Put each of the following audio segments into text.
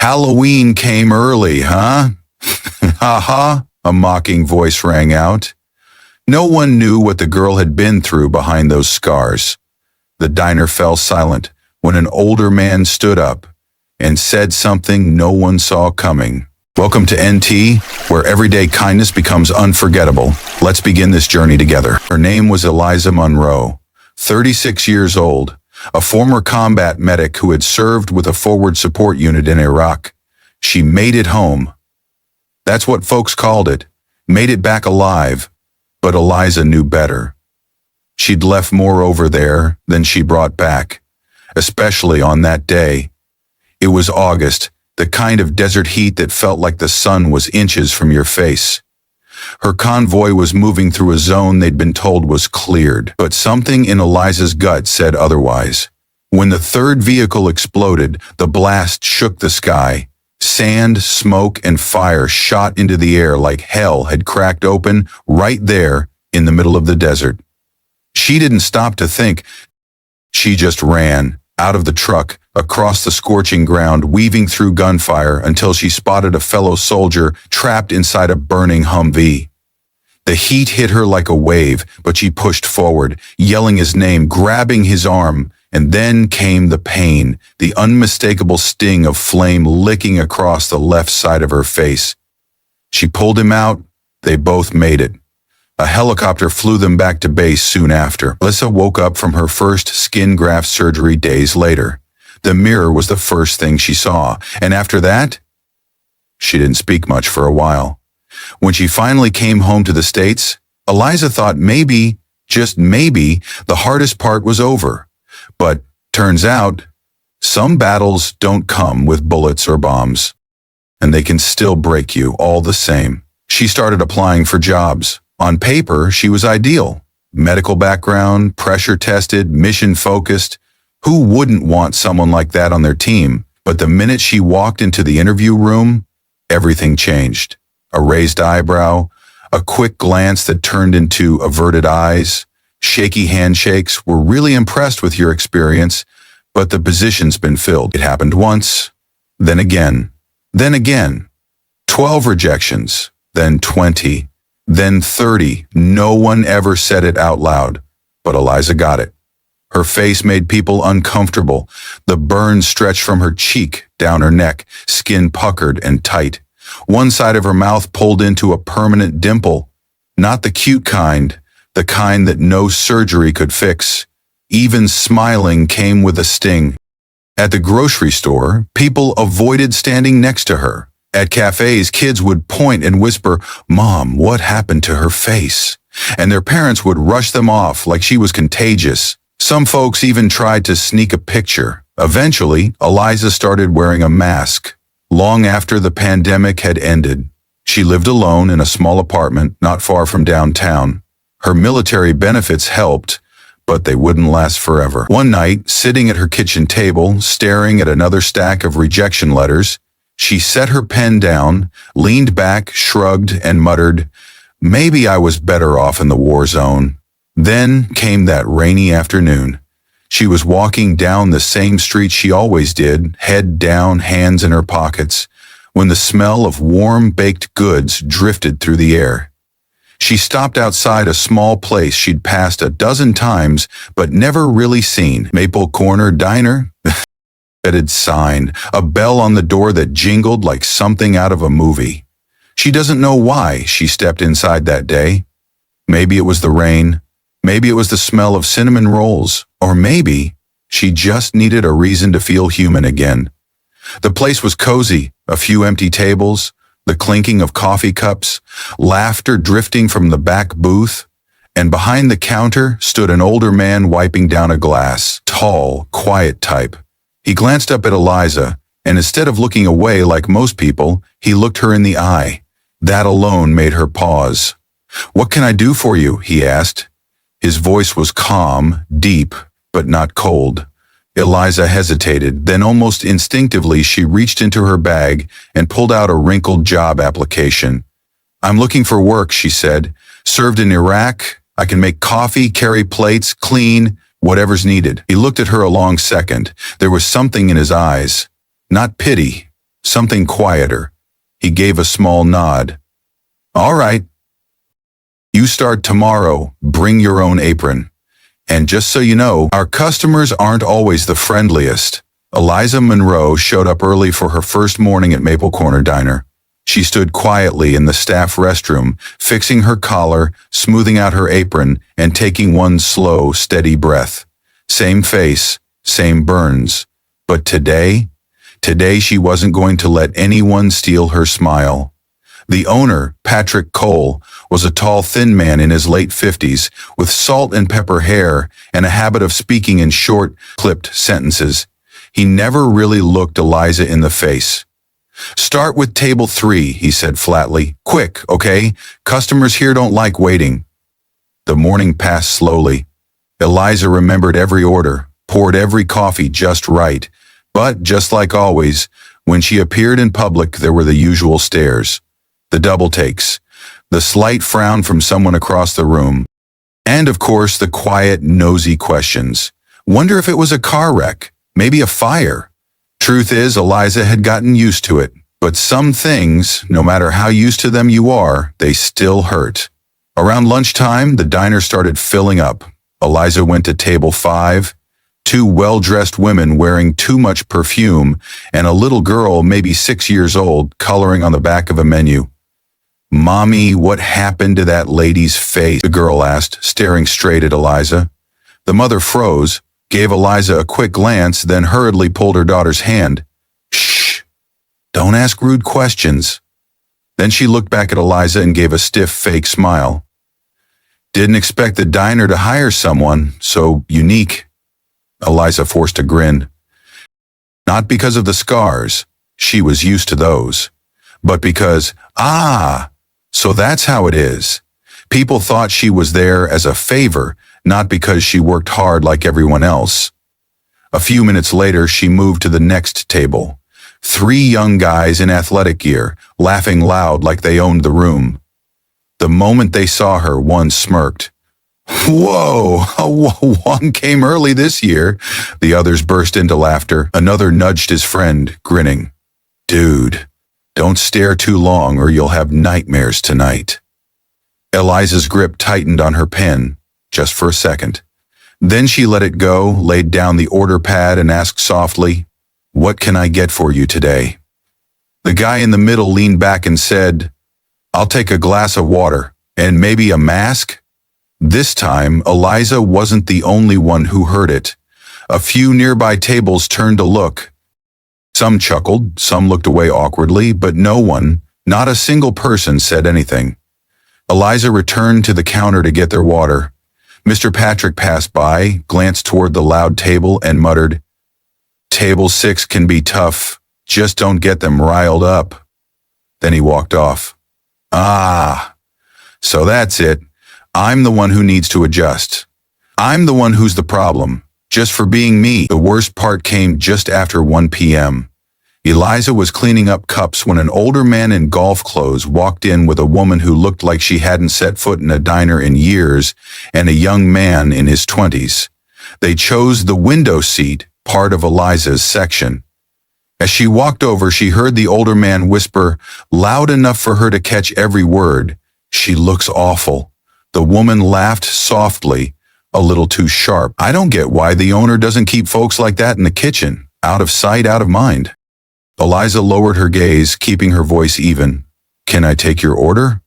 Halloween came early, huh? Ha ha, a mocking voice rang out. No one knew what the girl had been through behind those scars. The diner fell silent when an older man stood up and said something no one saw coming. Welcome to NT, where everyday kindness becomes unforgettable. Let's begin this journey together. Her name was Eliza Monroe, 36 years old, a former combat medic who had served with a forward support unit in Iraq. She made it home. That's what folks called it, made it back alive, but Eliza knew better. She'd left more over there than she brought back, especially on that day. It was August, the kind of desert heat that felt like the sun was inches from your face. Her convoy was moving through a zone they'd been told was cleared, but something in Eliza's gut said otherwise. When the third vehicle exploded, the blast shook the sky. Sand, smoke, and fire shot into the air like hell had cracked open right there in the middle of the desert. She didn't stop to think. She just ran, out of the truck, across the scorching ground, weaving through gunfire until she spotted a fellow soldier trapped inside a burning Humvee. The heat hit her like a wave, but she pushed forward, yelling his name, grabbing his arm, and then came the pain, the unmistakable sting of flame licking across the left side of her face. She pulled him out. They both made it. A helicopter flew them back to base soon after. Alyssa woke up from her first skin graft surgery days later. The mirror was the first thing she saw, and after that, she didn't speak much for a while. When she finally came home to the States, Eliza thought maybe, just maybe, the hardest part was over. But turns out, some battles don't come with bullets or bombs, and they can still break you all the same. She started applying for jobs. On paper, she was ideal. Medical background, pressure-tested, mission-focused. Who wouldn't want someone like that on their team? But the minute she walked into the interview room, everything changed. A raised eyebrow, a quick glance that turned into averted eyes, shaky handshakes. We're really impressed with your experience, but the position's been filled. It happened once, then again, then again. 12 rejections, then 20, then 30. No one ever said it out loud, but Eliza got it. Her face made people uncomfortable. The burn stretched from her cheek down her neck, skin puckered and tight. One side of her mouth pulled into a permanent dimple. Not the cute kind, the kind that no surgery could fix. Even smiling came with a sting. At the grocery store, people avoided standing next to her. At cafes, kids would point and whisper, "Mom, what happened to her face?" And their parents would rush them off like she was contagious. Some folks even tried to sneak a picture. Eventually, Eliza started wearing a mask. Long after the pandemic had ended, she lived alone in a small apartment not far from downtown. Her military benefits helped, but they wouldn't last forever. One night, sitting at her kitchen table, staring at another stack of rejection letters, she set her pen down, leaned back, shrugged, and muttered, "Maybe I was better off in the war zone." Then came that rainy afternoon. She was walking down the same street she always did, head down, hands in her pockets, when the smell of warm baked goods drifted through the air. She stopped outside a small place she'd passed a dozen times but never really seen. Maple Corner Diner? Fetid sign, a bell on the door that jingled like something out of a movie. She doesn't know why she stepped inside that day. Maybe it was the rain. Maybe it was the smell of cinnamon rolls, or maybe she just needed a reason to feel human again. The place was cozy, a few empty tables, the clinking of coffee cups, laughter drifting from the back booth, and behind the counter stood an older man wiping down a glass, tall, quiet type. He glanced up at Eliza, and instead of looking away like most people, he looked her in the eye. That alone made her pause. "What can I do for you?" he asked. His voice was calm, deep, but not cold. Eliza hesitated, then almost instinctively she reached into her bag and pulled out a wrinkled job application. "I'm looking for work," she said. "Served in Iraq. I can make coffee, carry plates, clean, whatever's needed." He looked at her a long second. There was something in his eyes. Not pity, something quieter. He gave a small nod. All right. You start tomorrow. Bring your own apron. And just so you know, our customers aren't always the friendliest. Eliza Monroe showed up early for her first morning at Maple Corner Diner. She stood quietly in the staff restroom, fixing her collar, smoothing out her apron, and taking one slow, steady breath. Same face, same burns. But today she wasn't going to let anyone steal her smile. The owner, Patrick Cole, was a tall, thin man in his late 50s, with salt and pepper hair and a habit of speaking in short, clipped sentences. He never really looked Eliza in the face. Start with table 3, he said flatly. Quick, okay? Customers here don't like waiting. The morning passed slowly. Eliza remembered every order, poured every coffee just right. But, just like always, when she appeared in public, there were the usual stares, the double takes, the slight frown from someone across the room, and, of course, the quiet, nosy questions. Wonder if it was a car wreck, maybe a fire. Truth is, Eliza had gotten used to it, but some things, no matter how used to them you are, they still hurt. Around lunchtime, the diner started filling up. Eliza went to table 5. 2 well-dressed women wearing too much perfume, and a little girl, maybe 6 years old, coloring on the back of a menu. Mommy, what happened to that lady's face? The girl asked, staring straight at Eliza. The mother froze, gave Eliza a quick glance, then hurriedly pulled her daughter's hand. Shh! Don't ask rude questions. Then she looked back at Eliza and gave a stiff, fake smile. Didn't expect the diner to hire someone so unique. Eliza forced a grin. Not because of the scars, she was used to those, but because, so that's how it is. People thought she was there as a favor, not because she worked hard like everyone else. A few minutes later, she moved to the next table. 3 young guys in athletic gear, laughing loud like they owned the room. The moment they saw her, one smirked. Whoa, one came early this year. The others burst into laughter. Another nudged his friend, grinning. Dude, don't stare too long or you'll have nightmares tonight. Eliza's grip tightened on her pen, just for a second. Then she let it go, laid down the order pad and asked softly, What can I get for you today? The guy in the middle leaned back and said, I'll take a glass of water, and maybe a mask? This time, Eliza wasn't the only one who heard it. A few nearby tables turned to look. Some chuckled, some looked away awkwardly, but no one, not a single person, said anything. Eliza returned to the counter to get their water. Mr. Patrick passed by, glanced toward the loud table, and muttered, Table 6 can be tough, just don't get them riled up. Then he walked off. So that's it. I'm the one who needs to adjust. I'm the one who's the problem, just for being me. The worst part came just after 1 p.m. Eliza was cleaning up cups when an older man in golf clothes walked in with a woman who looked like she hadn't set foot in a diner in years and a young man in his 20s. They chose the window seat, part of Eliza's section. As she walked over, she heard the older man whisper, loud enough for her to catch every word, She looks awful. The woman laughed softly, a little too sharp. I don't get why the owner doesn't keep folks like that in the kitchen, out of sight, out of mind. Eliza lowered her gaze, keeping her voice even. Can I take your order?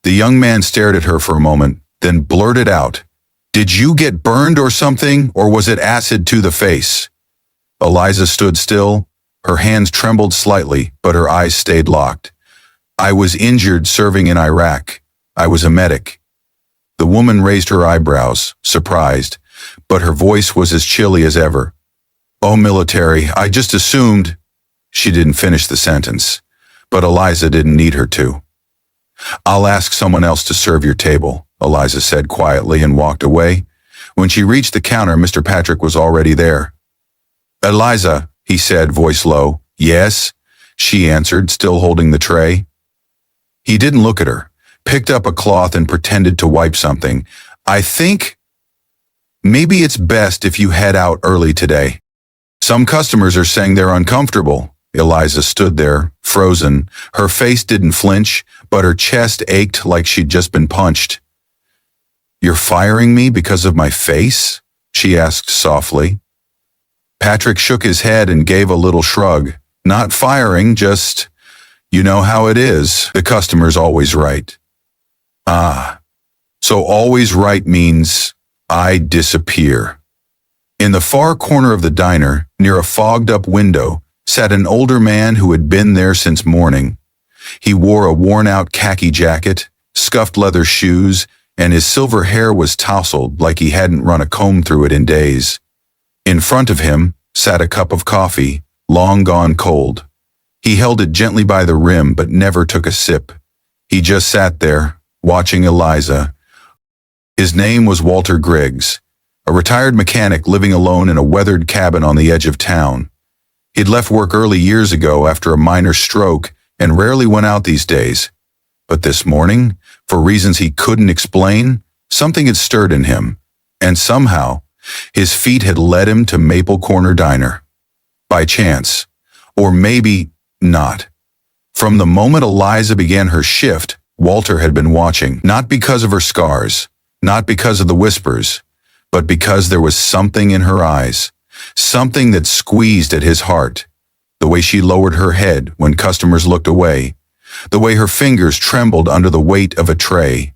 The young man stared at her for a moment, then blurted out, Did you get burned or something, or was it acid to the face? Eliza stood still. Her hands trembled slightly, but her eyes stayed locked. I was injured serving in Iraq. I was a medic. The woman raised her eyebrows, surprised, but her voice was as chilly as ever. Oh, military, I just assumed. She didn't finish the sentence, but Eliza didn't need her to. I'll ask someone else to serve your table, Eliza said quietly and walked away. When she reached the counter, Mr. Patrick was already there. Eliza, he said, voice low. Yes, she answered, still holding the tray. He didn't look at her, picked up a cloth and pretended to wipe something. I think maybe it's best if you head out early today. Some customers are saying they're uncomfortable. Eliza stood there, frozen. Her face didn't flinch, but her chest ached like she'd just been punched. "You're firing me because of my face?" she asked softly. Patrick shook his head and gave a little shrug. "Not firing, just, you know how it is. The customer's always right." "Ah, so always right means I disappear." In the far corner of the diner, near a fogged-up window, sat an older man who had been there since morning. He wore a worn-out khaki jacket, scuffed leather shoes, and his silver hair was tousled like he hadn't run a comb through it in days. In front of him sat a cup of coffee, long gone cold. He held it gently by the rim but never took a sip. He just sat there, watching Eliza. His name was Walter Griggs, a retired mechanic living alone in a weathered cabin on the edge of town. He'd left work early years ago after a minor stroke and rarely went out these days. But this morning, for reasons he couldn't explain, something had stirred in him, and somehow, his feet had led him to Maple Corner Diner. By chance, or maybe not. From the moment Eliza began her shift, Walter had been watching, not because of her scars, not because of the whispers, but because there was something in her eyes, something that squeezed at his heart. The way she lowered her head when customers looked away, the way her fingers trembled under the weight of a tray,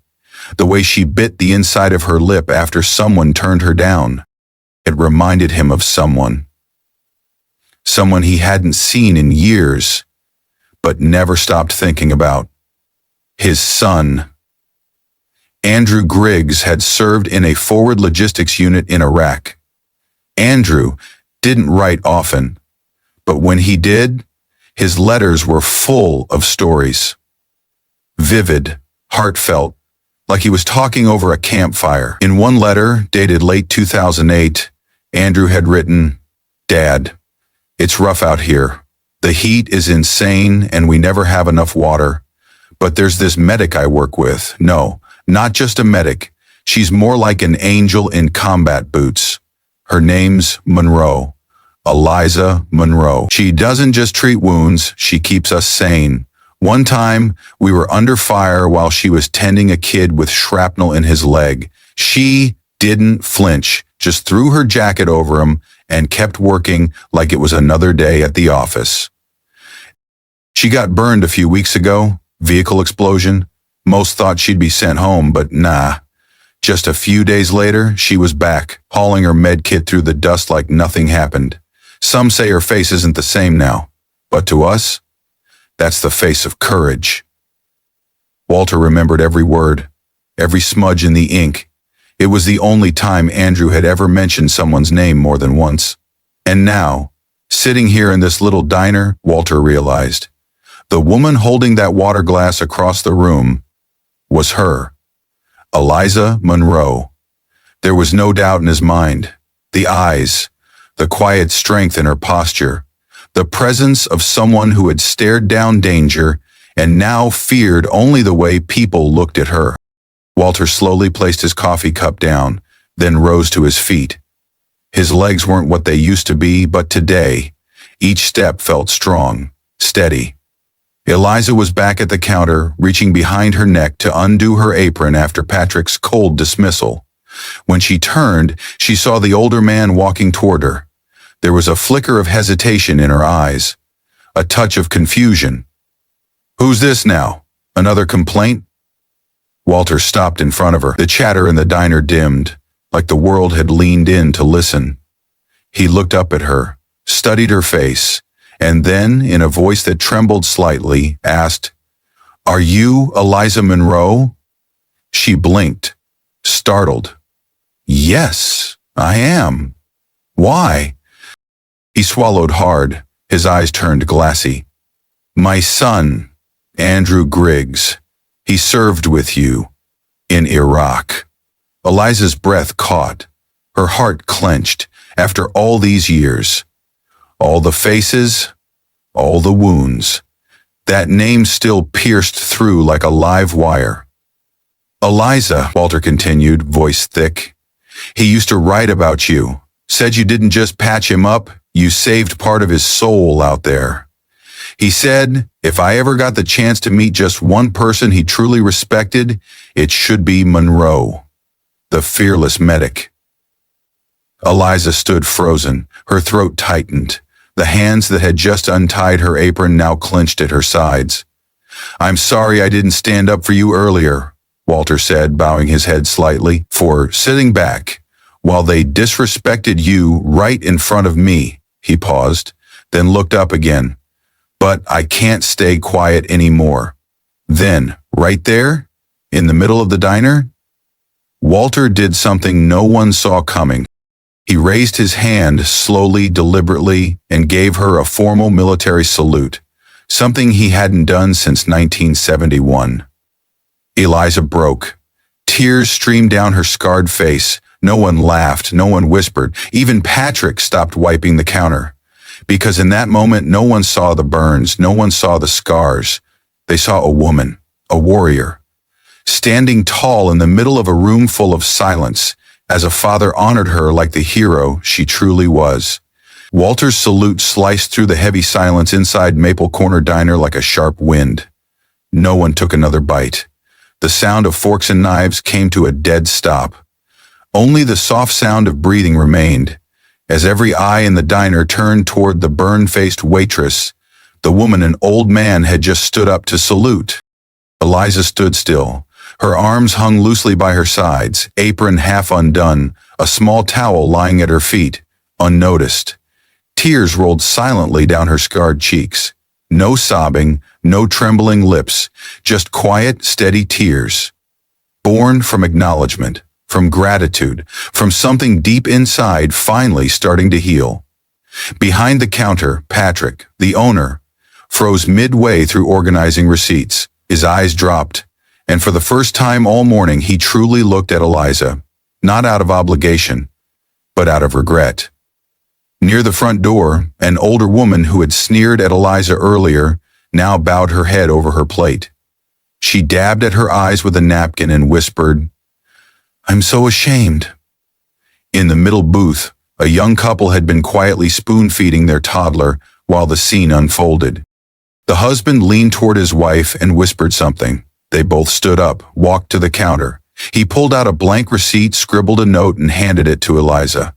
the way she bit the inside of her lip after someone turned her down. It reminded him of someone he hadn't seen in years, but never stopped thinking about. His son. Andrew Griggs had served in a forward logistics unit in Iraq. Andrew didn't write often, but when he did, his letters were full of stories. Vivid, heartfelt, like he was talking over a campfire. In one letter, dated late 2008, Andrew had written, "Dad, it's rough out here. The heat is insane and we never have enough water. But there's this medic I work with. No, not just a medic. She's more like an angel in combat boots. Her name's Monroe. Eliza Monroe. She doesn't just treat wounds, she keeps us sane. One time, we were under fire while she was tending a kid with shrapnel in his leg. She didn't flinch, just threw her jacket over him and kept working like it was another day at the office. She got burned a few weeks ago, vehicle explosion. Most thought she'd be sent home, but nah. Just a few days later, she was back, hauling her med kit through the dust like nothing happened. Some say her face isn't the same now, but to us, that's the face of courage." Walter remembered every word, every smudge in the ink. It was the only time Andrew had ever mentioned someone's name more than once. And now, sitting here in this little diner, Walter realized, the woman holding that water glass across the room was her, Eliza Monroe. There was no doubt in his mind. The eyes, the quiet strength in her posture, the presence of someone who had stared down danger and now feared only the way people looked at her. Walter slowly placed his coffee cup down, then rose to his feet. His legs weren't what they used to be, but today, each step felt strong, steady. Eliza was back at the counter, reaching behind her neck to undo her apron after Patrick's cold dismissal. When she turned, she saw the older man walking toward her. There was a flicker of hesitation in her eyes, a touch of confusion. "Who's this now? Another complaint?" Walter stopped in front of her. The chatter in the diner dimmed, like the world had leaned in to listen. He looked up at her, studied her face, and then, in a voice that trembled slightly, asked, "Are you Eliza Monroe?" She blinked, startled. "Yes, I am. Why?" He swallowed hard, his eyes turned glassy. "My son, Andrew Griggs, he served with you in Iraq." Eliza's breath caught, her heart clenched. After all these years, all the faces, all the wounds, that name still pierced through like a live wire. "Eliza," Walter continued, voice thick, "he used to write about you, said you didn't just patch him up, you saved part of his soul out there. He said, if I ever got the chance to meet just one person he truly respected, it should be Monroe, the fearless medic. Eliza stood frozen, her throat tightened. The hands that had just untied her apron now clenched at her sides. I'm sorry I didn't stand up for you earlier, Walter said, bowing his head slightly, for sitting back. While they disrespected you right in front of me, he paused, then looked up again. But I can't stay quiet anymore. Then, right there, in the middle of the diner, Walter did something no one saw coming. He raised his hand slowly, deliberately, and gave her a formal military salute, something he hadn't done since 1971. Eliza broke. Tears streamed down her scarred face. No one laughed, no one whispered. Even Patrick stopped wiping the counter. Because in that moment, no one saw the burns, no one saw the scars. They saw a woman, a warrior, standing tall in the middle of a room full of silence, as a father honored her like the hero she truly was. Walter's salute sliced through the heavy silence inside Maple Corner Diner like a sharp wind. No one took another bite. The sound of forks and knives came to a dead stop. Only the soft sound of breathing remained, as every eye in the diner turned toward the burn-faced waitress. The woman and old man had just stood up to salute. Eliza stood still. Her arms hung loosely by her sides, apron half undone, a small towel lying at her feet, unnoticed. Tears rolled silently down her scarred cheeks. No sobbing, no trembling lips, just quiet, steady tears. Born from acknowledgement, from gratitude, from something deep inside finally starting to heal. Behind the counter, Patrick, the owner, froze midway through organizing receipts. His eyes dropped, and for the first time all morning he truly looked at Eliza, not out of obligation, but out of regret. Near the front door, an older woman who had sneered at Eliza earlier now bowed her head over her plate. She dabbed at her eyes with a napkin and whispered, "I'm so ashamed." In the middle booth, a young couple had been quietly spoon-feeding their toddler while the scene unfolded. The husband leaned toward his wife and whispered something. They both stood up, walked to the counter. He pulled out a blank receipt, scribbled a note, and handed it to Eliza.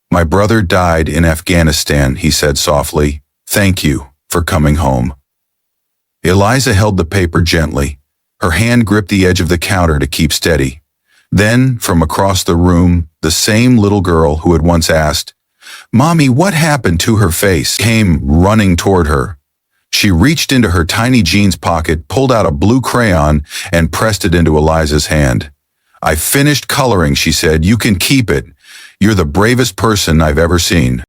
"My brother died in Afghanistan," he said softly. "Thank you for coming home." Eliza held the paper gently. Her hand gripped the edge of the counter to keep steady. Then, from across the room, the same little girl who had once asked, "Mommy, what happened to her face?" came running toward her. She reached into her tiny jeans pocket, pulled out a blue crayon, and pressed it into Eliza's hand. "I finished coloring," she said. "You can keep it. You're the bravest person I've ever seen."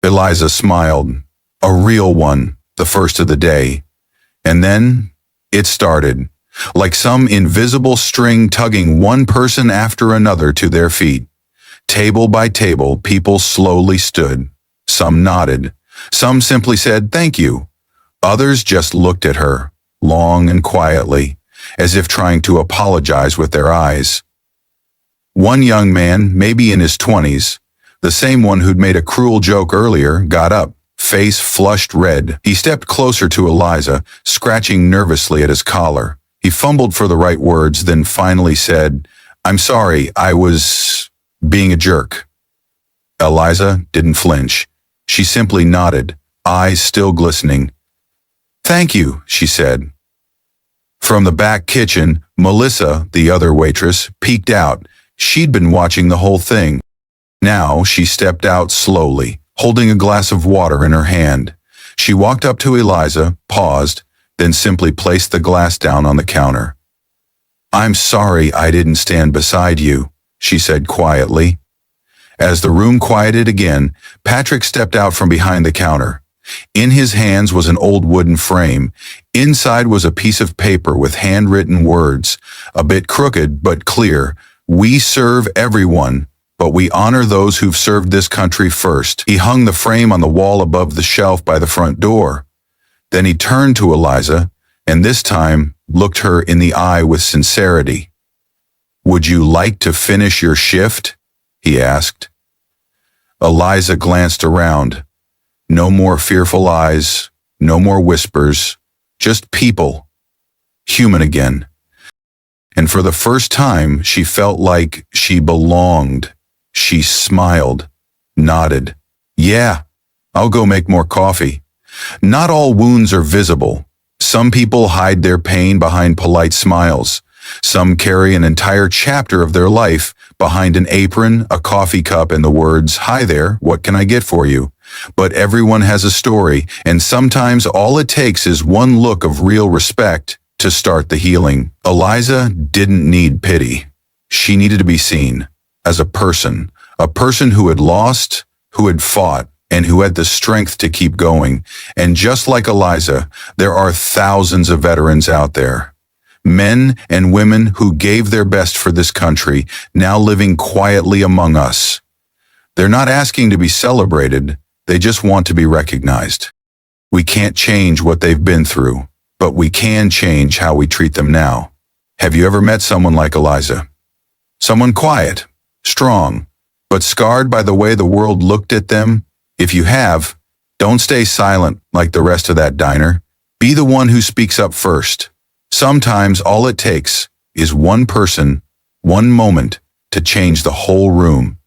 Eliza smiled. A real one, the first of the day. And then it started, like some invisible string tugging one person after another to their feet. Table by table, people slowly stood. Some nodded. Some simply said, "Thank you." Others just looked at her, long and quietly, as if trying to apologize with their eyes. One young man, maybe in his 20s, the same one who'd made a cruel joke earlier, got up, face flushed red. He stepped closer to Eliza, scratching nervously at his collar. He fumbled for the right words, then finally said, "I'm sorry, I was being a jerk." Eliza didn't flinch. She simply nodded, eyes still glistening. "Thank you," she said. From the back kitchen, Melissa, the other waitress, peeked out. She'd been watching the whole thing. Now she stepped out slowly, holding a glass of water in her hand. She walked up to Eliza, paused, then simply placed the glass down on the counter. "I'm sorry I didn't stand beside you," she said quietly. As the room quieted again, Patrick stepped out from behind the counter. In his hands was an old wooden frame. Inside was a piece of paper with handwritten words, a bit crooked but clear. "We serve everyone, but we honor those who've served this country first." He hung the frame on the wall above the shelf by the front door. Then he turned to Eliza, and this time looked her in the eye with sincerity. "Would you like to finish your shift?" he asked. Eliza glanced around. No more fearful eyes, no more whispers, just people, human again. And for the first time, she felt like she belonged. She smiled, nodded. Yeah, I'll go make more coffee. Not all wounds are visible. Some people hide their pain behind polite smiles. Some carry an entire chapter of their life behind an apron, a coffee cup, and the words, "Hi there, what can I get for you?" But everyone has a story, and sometimes all it takes is one look of real respect to start the healing. Eliza didn't need pity. She needed to be seen as a person who had lost, who had fought, and who had the strength to keep going. And just like Eliza, there are thousands of veterans out there. Men and women who gave their best for this country, now living quietly among us. They're not asking to be celebrated, they just want to be recognized. We can't change what they've been through, but we can change how we treat them now. Have you ever met someone like Eliza? Someone quiet, strong, but scarred by the way the world looked at them? If you have, don't stay silent like the rest of that diner. Be the one who speaks up first. Sometimes all it takes is one person, one moment to change the whole room.